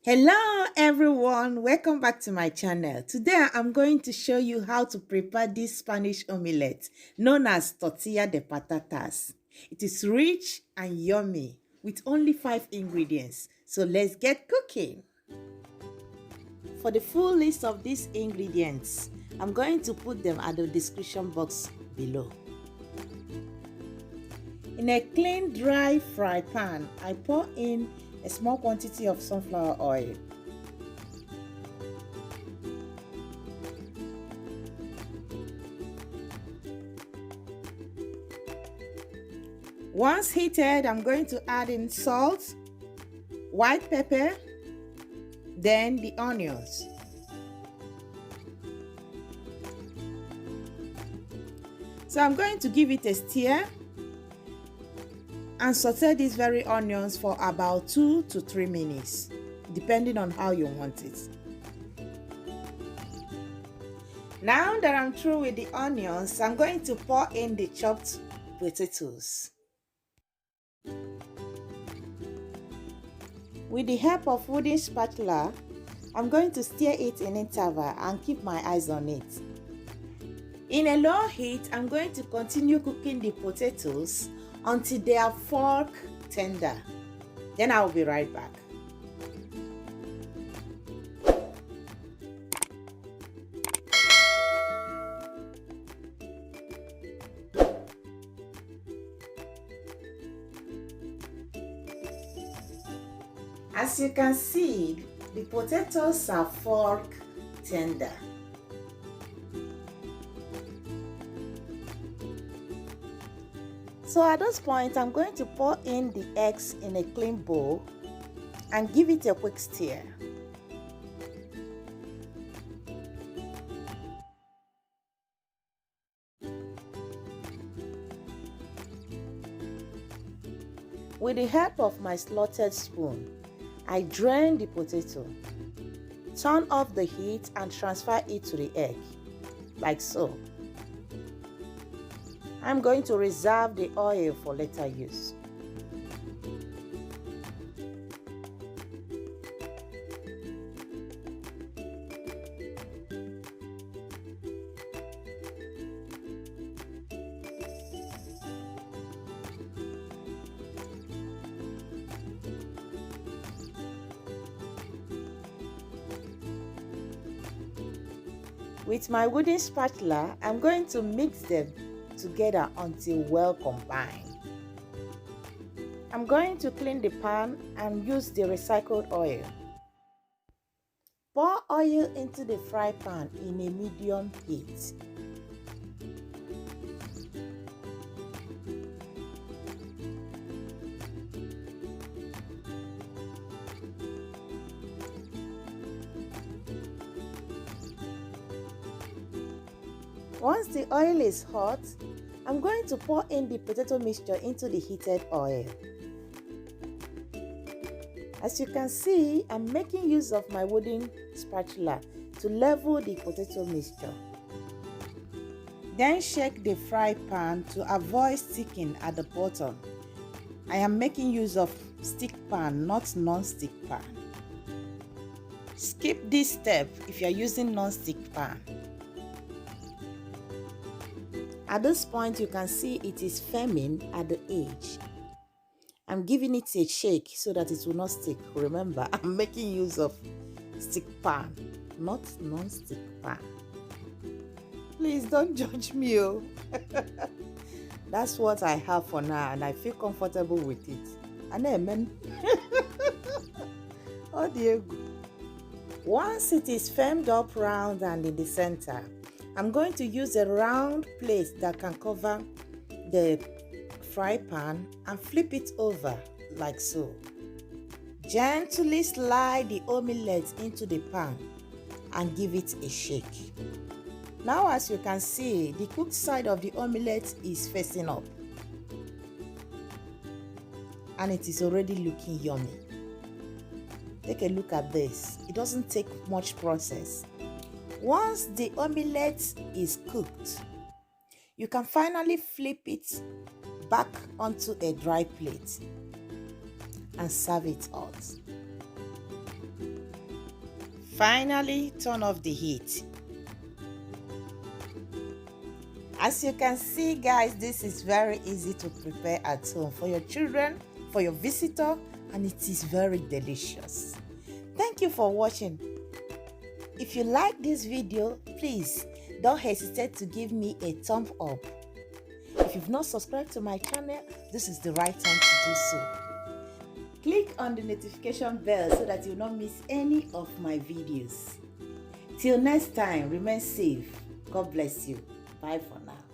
Hello everyone, welcome back to my channel. Today I'm going to show you how to prepare this Spanish omelette known as tortilla de patatas. It is rich and yummy with only 5 ingredients. So let's get cooking. For the full list of these ingredients, I'm going to put them at the description box below. In a clean dry fry pan, I pour in a small quantity of sunflower oil. Once heated, I'm going to add in salt, white pepper, then the onions. So I'm going to give it a stir and saute these very onions for about 2 to 3 minutes, depending on how you want it. Now that I'm through with the onions, I'm going to pour in the chopped potatoes. With the help of wooden spatula, I'm going to stir it in interval and keep my eyes on it. In a low heat, I'm going to continue cooking the potatoes until they are fork tender. Then I'll be right back. As you can see, the potatoes are fork tender. So at this point, I'm going to pour in the eggs in a clean bowl and give it a quick stir. With the help of my slotted spoon, I drain the potato, turn off the heat and transfer it to the egg, like so. I'm going to reserve the oil for later use. With my wooden spatula, I'm going to mix them together until well combined. I'm going to clean the pan and use the recycled oil. Pour oil into the fry pan in a medium heat. Once the oil is hot, I'm going to pour in the potato mixture into the heated oil. As you can see, I'm making use of my wooden spatula to level the potato mixture. Then shake the fry pan to avoid sticking at the bottom. I am making use of stick pan, not non-stick pan. Skip this step if you are using non-stick pan. At this point, you can see it is firming at the edge. I'm giving it a shake so that it will not stick. Remember, I'm making use of stick pan, not non-stick pan. Please don't judge me. Oh. That's what I have for now and I feel comfortable with it. Amen. Oh dear. Once it is firmed up round and in the center, I'm going to use a round plate that can cover the fry pan and flip it over like so. Gently slide the omelette into the pan and give it a shake. Now as you can see, the cooked side of the omelette is facing up. And it is already looking yummy. Take a look at this. It doesn't take much process. Once the omelette is cooked, you can finally flip it back onto a dry plate and serve it hot. Finally, turn off the heat. As you can see, guys, this is very easy to prepare at home for your children, for your visitor, and it is very delicious. Thank you for watching. If you like this video, please don't hesitate to give me a thumb up. If you've not subscribed to my channel, this is the right time to do so. Click on the notification bell so that you'll not miss any of my videos. Till next time, remain safe. God bless you. Bye for now.